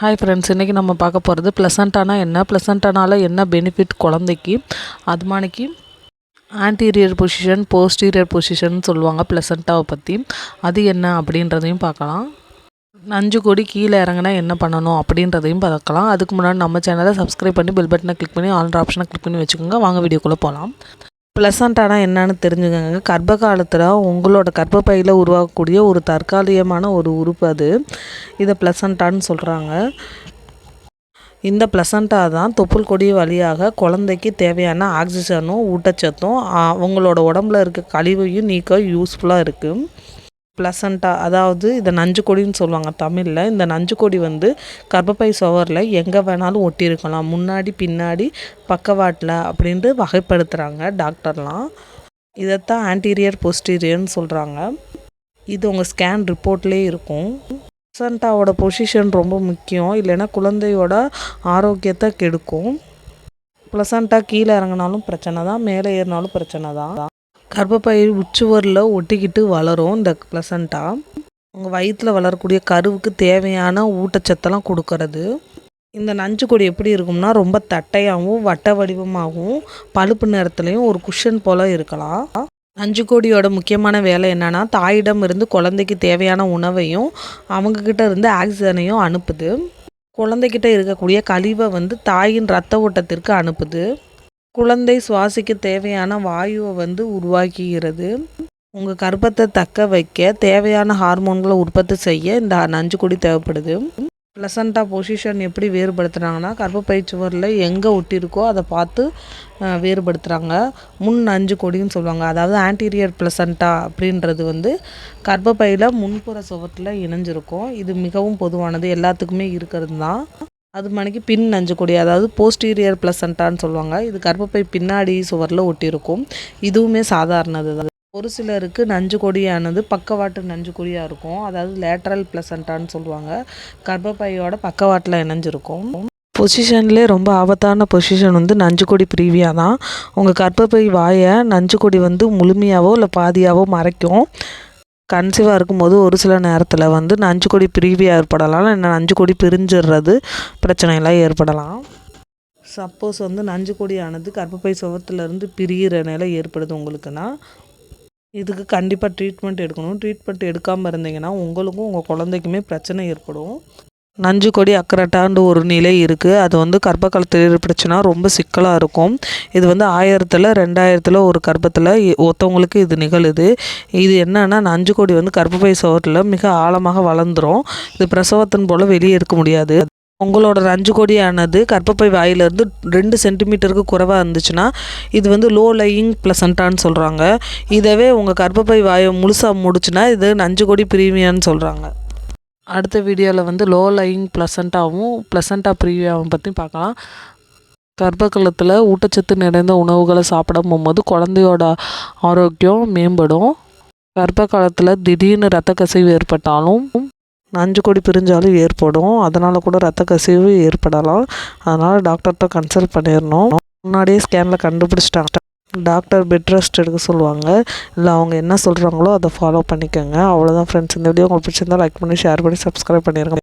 Hi friends, இன்றைக்கி நம்ம பார்க்க போகிறது ப்ளசண்ட்டானா என்ன, ப்ளசண்ட்டானால என்ன பெனிஃபிட் குழந்தைக்கு, அது மாதிரிக்கு ஆன்டீரியர் பொசிஷன் போஸ்டீரியர் பொசிஷன் சொல்லுவாங்க ப்ளசண்ட்டாவை பற்றி. அது என்ன அப்படின்றதையும் பார்க்கலாம். நஞ்சு கொடி கீழே இறங்கினா என்ன பண்ணணும் அப்படின்றதையும் பார்க்கலாம். அதுக்கு முன்னாடி நம்ம சேனலை சப்ஸ்கிரைப் பண்ணி பெல் பட்டனை கிளிக் பண்ணி ஆல் ஆப்ஷனை கிளிக் பண்ணி வச்சுக்கோங்க. வாங்க வீடியோக்குள்ளே போகலாம். ப்ளசண்ட்டானா என்னன்னு தெரிஞ்சுக்கோங்க. கர்ப்ப காலத்தில் உங்களோட கர்ப்பப்பையில் உருவாகக்கூடிய ஒரு தற்காலிகமான ஒரு உறுப்பு அது. இதை ப்ளசண்ட்டான்னு சொல்கிறாங்க. இந்த ப்ளசண்டா தான் தொப்புள் கொடி வழியாக குழந்தைக்கு தேவையான ஆக்சிஜனும் ஊட்டச்சத்தும் அவங்களோட உடம்புல இருக்க கழிவையும் நீக்க யூஸ்ஃபுல்லாக இருக்குது. ப்ளசண்டா அதாவது இதை நஞ்சு கொடின்னு சொல்லுவாங்க தமிழில். இந்த நஞ்சு கொடி கர்ப்பப்பை சுவரில் எங்கே வேணாலும் ஒட்டியிருக்கலாம், முன்னாடி பின்னாடி பக்கவாட்டில் அப்படின்ட்டு வகைப்படுத்துகிறாங்க டாக்டர்லாம். இதைத்தான் ஆன்டீரியர் போஸ்டீரியர்னு சொல்கிறாங்க. இது உங்கள் ஸ்கேன் ரிப்போர்ட்லேயே இருக்கும். ப்ளசண்டாவோட பொசிஷன் ரொம்ப முக்கியம், இல்லைன்னா குழந்தையோட ஆரோக்கியத்தை கெடுக்கும். ப்ளசண்டா கீழே இறங்கினாலும் பிரச்சனை தான், மேலே ஏறினாலும் பிரச்சனை தான். கர்ப்பப்பை உச்சுவரில் ஒட்டிக்கிட்டு வளரும் இந்த ப்ளசண்டா. உங்கள் வயிற்றில் வளரக்கூடிய கருவுக்கு தேவையான ஊட்டச்சத்தெல்லாம் கொடுக்கறது. இந்த நஞ்சு கொடி எப்படி இருக்கும்னா ரொம்ப தட்டையாகவும் வட்ட வடிவமாகவும் பழுப்பு நிறத்துலையும் ஒரு குஷன் போல் இருக்கலாம். நஞ்சு கொடியோட முக்கியமான வேலை என்னென்னா, தாயிடம் இருந்து குழந்தைக்கு தேவையான உணவையும் அவங்கக்கிட்ட இருந்து ஆக்சிஜனையும் அனுப்புது. குழந்தைகிட்ட இருக்கக்கூடிய கழிவை தாயின் இரத்த ஓட்டத்திற்கு அனுப்புது. குழந்தை சுவாசிக்க தேவையான வாயுவை உருவாக்குகிறது. உங்கள் கர்ப்பத்தை தக்க வைக்க தேவையான ஹார்மோன்களை உற்பத்தி செய்ய இந்த நஞ்சு கொடி தேவைப்படுது. ப்ளசண்டா பொசிஷன் எப்படி வேறுபடுத்துகிறாங்கன்னா, கர்ப்பப்பை சுவரில் எங்கே ஒட்டியிருக்கோ அதை பார்த்து வேறுபடுத்துகிறாங்க. முன் நஞ்சு கொடின்னு சொல்லுவாங்க. அதாவது ஆன்டீரியர் ப்ளசண்டா அப்படின்றது கர்ப்பப்பையில் முன்புற சுவத்தில் இணைஞ்சிருக்கும். இது மிகவும் பொதுவானது, எல்லாத்துக்குமே இருக்கிறது தான். அது மணிக்கு பின் நஞ்சு கொடி அதாவது போஸ்டீரியர் ப்ளசண்டான்னு சொல்லுவாங்க. இது கர்ப்பப்பை பின்னாடி சுவரில் ஒட்டியிருக்கும். இதுவுமே சாதாரணது தான். ஒரு சிலருக்கு நஞ்சு கொடியானது பக்கவாட்டு நஞ்சு கொடியாக இருக்கும், அதாவது லேட்ரல் ப்ளசண்டான்னு சொல்லுவாங்க. கர்ப்பப்பையோட பக்கவாட்டில் இணைஞ்சிருக்கும். பொசிஷன்லேயே ரொம்ப ஆபத்தான பொசிஷன் நஞ்சு கொடி ப்ரீவியா தான். உங்கள் கர்ப்பப்பை வாயை நஞ்சு கொடி முழுமையாவோ இல்லை பாதியாவோ மறைக்கும். கன்சீவாக இருக்கும்போது ஒரு சில நேரத்தில் நஞ்சு கொடி ப்ரீவியா ஏற்படலாம், இல்லை நஞ்சு கொடி பிரிஞ்சிடுறது பிரச்சனையெல்லாம் ஏற்படலாம். சப்போஸ் நஞ்சு கொடியானது கர்ப்பப்பை சுவத்திலேருந்து பிரிகிற நிலை ஏற்படுது உங்களுக்குன்னா, இதுக்கு கண்டிப்பாக ட்ரீட்மெண்ட் எடுக்கணும். ட்ரீட்மெண்ட் எடுக்காமல் இருந்தீங்கன்னா உங்களுக்கும் உங்கள் குழந்தைக்குமே பிரச்சனை ஏற்படும். நஞ்சு கொடி அக்கரட்டாண்டு ஒரு நிலை இருக்குது. அது கர்ப்ப காலத்தில் ஏற்பட்டுச்சுன்னா ரொம்ப சிக்கலாக இருக்கும். இது 1000ல் 2000ல் ஒரு கர்ப்பத்தில் ஒருத்தவங்களுக்கு இது நிகழுது. இது என்னன்னா, நஞ்சு கொடி கர்ப்பப்பை சுவரில் மிக ஆழமாக வளர்ந்துடும். இது பிரசவத்தின் போல் வெளியே இருக்க முடியாது. உங்களோட நஞ்சு கொடியானது கர்ப்பப்பை வாயிலிருந்து 2 சென்டிமீட்டருக்கு குறைவாக இருந்துச்சுன்னா இது லோ லையிங் ப்ளசண்டான்னு சொல்கிறாங்க. இதவே உங்கள் கர்ப்பப்பை வாயை முழுசாக முடிச்சுன்னா இது நஞ்சு கொடி ப்ரீவியான்னு சொல்கிறாங்க. அடுத்த வீடியோவில் லோ லையிங் ப்ளசண்டாவும் ப்ளசண்டா ப்ரீவியாவும் பற்றி பார்க்கலாம். கர்ப்ப காலத்தில் ஊட்டச்சத்து நிறைந்த உணவுகளை சாப்பிட போகும்போது குழந்தையோட ஆரோக்கியம் மேம்படும். கர்ப்ப காலத்தில் திடீர்னு இரத்த கசிவு ஏற்பட்டாலும் நஞ்சு கொடி பிரிஞ்சாலும் ஏற்படும். அதனால் கூட இரத்த கசிவு ஏற்படலாம். அதனால் டாக்டர்கிட்ட கன்சல்ட் பண்ணிடணும். முன்னாடியே ஸ்கேனில் கண்டுபிடிச்சிட்டாங்க டாக்டர் பெட் ரெஸ்ட் எடுக்க சொல்லுவாங்க. இல்லை அவங்க என்ன சொல்கிறாங்களோ அதை ஃபாலோ பண்ணிக்கோங்க. அவ்வளோதான் ஃப்ரெண்ட்ஸ். இந்த வீடியோ உங்களுக்கு பிடிச்சிருந்தால் லைக் பண்ணி ஷேர் பண்ணி சப்ஸ்கிரைப் பண்ணிடுங்க.